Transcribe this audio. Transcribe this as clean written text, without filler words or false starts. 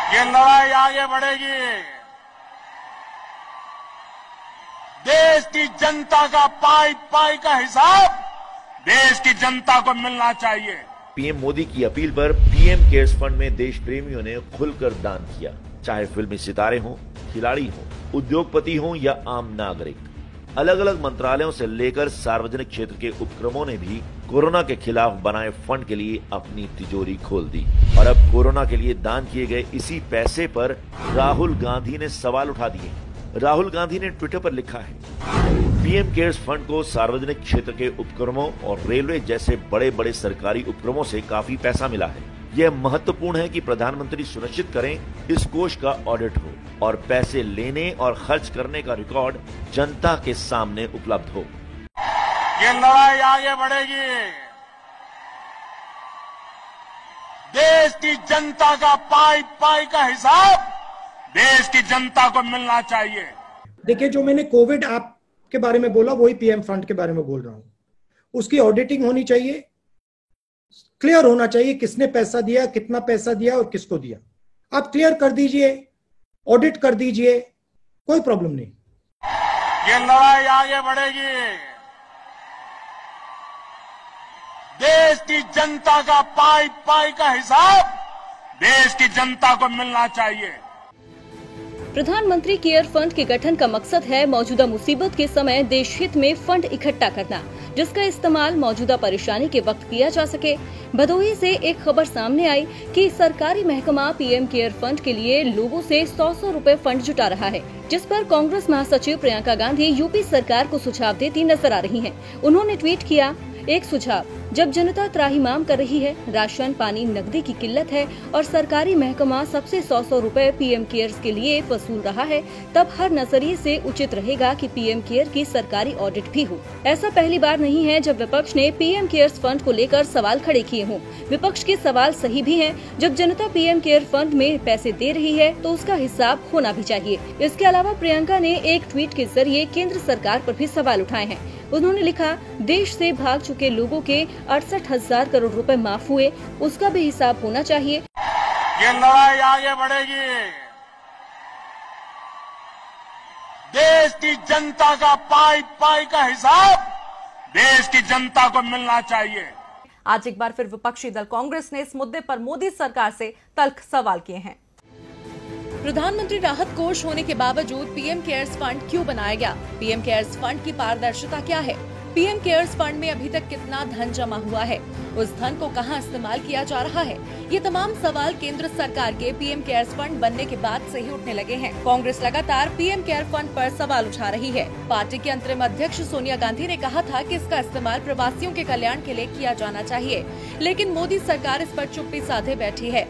ये लड़ाई आगे बढ़ेगी। देश की जनता का पाई पाई का हिसाब देश की जनता को मिलना चाहिए। पीएम मोदी की अपील पर पीएम केयर्स फंड में देश प्रेमियों ने खुलकर दान किया। चाहे फिल्मी सितारे हों, खिलाड़ी हों, उद्योगपति हों या आम नागरिक, अलग अलग मंत्रालयों से लेकर सार्वजनिक क्षेत्र के उपक्रमों ने भी कोरोना के खिलाफ बनाए फंड के लिए अपनी तिजोरी खोल दी। और अब कोरोना के लिए दान किए गए इसी पैसे पर राहुल गांधी ने सवाल उठा दिए। राहुल गांधी ने ट्विटर पर लिखा है, पीएम केयर्स फंड को सार्वजनिक क्षेत्र के उपक्रमों और रेलवे जैसे बड़े बड़े सरकारी उपक्रमों से काफी पैसा मिला है। यह महत्वपूर्ण है कि प्रधानमंत्री सुनिश्चित करें इस कोष का ऑडिट हो और पैसे लेने और खर्च करने का रिकॉर्ड जनता के सामने उपलब्ध हो। ये लड़ाई आगे बढ़ेगी। देश की जनता का पाई पाई का हिसाब देश की जनता को मिलना चाहिए। देखिए, जो मैंने कोविड ऐप के बारे में बोला वही पीएम फंड के बारे में बोल रहा हूं। उसकी ऑडिटिंग होनी चाहिए, क्लियर होना चाहिए किसने पैसा दिया, कितना पैसा दिया और किसको दिया। आप क्लियर कर दीजिए, ऑडिट कर दीजिए, कोई प्रॉब्लम नहीं। ये लड़ाई आगे बढ़ेगी। देश की जनता का पाई पाई का हिसाब देश की जनता को मिलना चाहिए। प्रधानमंत्री केयर फंड के गठन का मकसद है मौजूदा मुसीबत के समय देश हित में फंड इकट्ठा करना, जिसका इस्तेमाल मौजूदा परेशानी के वक्त किया जा सके। भदोही से एक खबर सामने आई कि सरकारी महकमा पीएम केयर फंड के लिए लोगों से 100 रुपए फंड जुटा रहा है, जिस पर कांग्रेस महासचिव प्रियंका गांधी यूपी सरकार को सुझाव देती नजर आ रही हैं। उन्होंने ट्वीट किया, एक सुझाव, जब जनता त्राहिमाम कर रही है, राशन पानी नकदी की किल्लत है और सरकारी महकमा सबसे 100 रुपए पीएम केयर्स के लिए वसूल रहा है, तब हर नजरिए से उचित रहेगा कि पीएम केयर की सरकारी ऑडिट भी हो। ऐसा पहली बार नहीं है जब विपक्ष ने पीएम केयर्स फंड को लेकर सवाल खड़े किए हों। विपक्ष के सवाल सही भी हैं। जब जनता पीएम केयर फंड में पैसे दे रही है तो उसका हिसाब होना भी चाहिए। इसके अलावा प्रियंका ने एक ट्वीट के जरिए केंद्र सरकार पर भी सवाल उठाए हैं। उन्होंने लिखा, देश से भाग चुके लोगों के 68,000 करोड़ रुपए माफ हुए, उसका भी हिसाब होना चाहिए। ये लड़ाई आगे बढ़ेगी। देश की जनता का पाई पाई का हिसाब देश की जनता को मिलना चाहिए। आज एक बार फिर विपक्षी दल कांग्रेस ने इस मुद्दे पर मोदी सरकार से तल्ख सवाल किए हैं। प्रधानमंत्री राहत कोष होने के बावजूद पीएम केयर्स फंड क्यों बनाया गया? पीएम केयर्स फंड की पारदर्शिता क्या है? पीएम केयर्स फंड में अभी तक कितना धन जमा हुआ है? उस धन को कहां इस्तेमाल किया जा रहा है? ये तमाम सवाल केंद्र सरकार के पीएम केयर्स फंड बनने के बाद से ही उठने लगे हैं। कांग्रेस लगातार पीएम केयर फंड पर सवाल उठा रही है। पार्टी की अंतरिम अध्यक्ष सोनिया गांधी ने कहा था कि इसका इस्तेमाल प्रवासियों के कल्याण के लिए किया जाना चाहिए, लेकिन मोदी सरकार इस पर चुप्पी साधे बैठी है।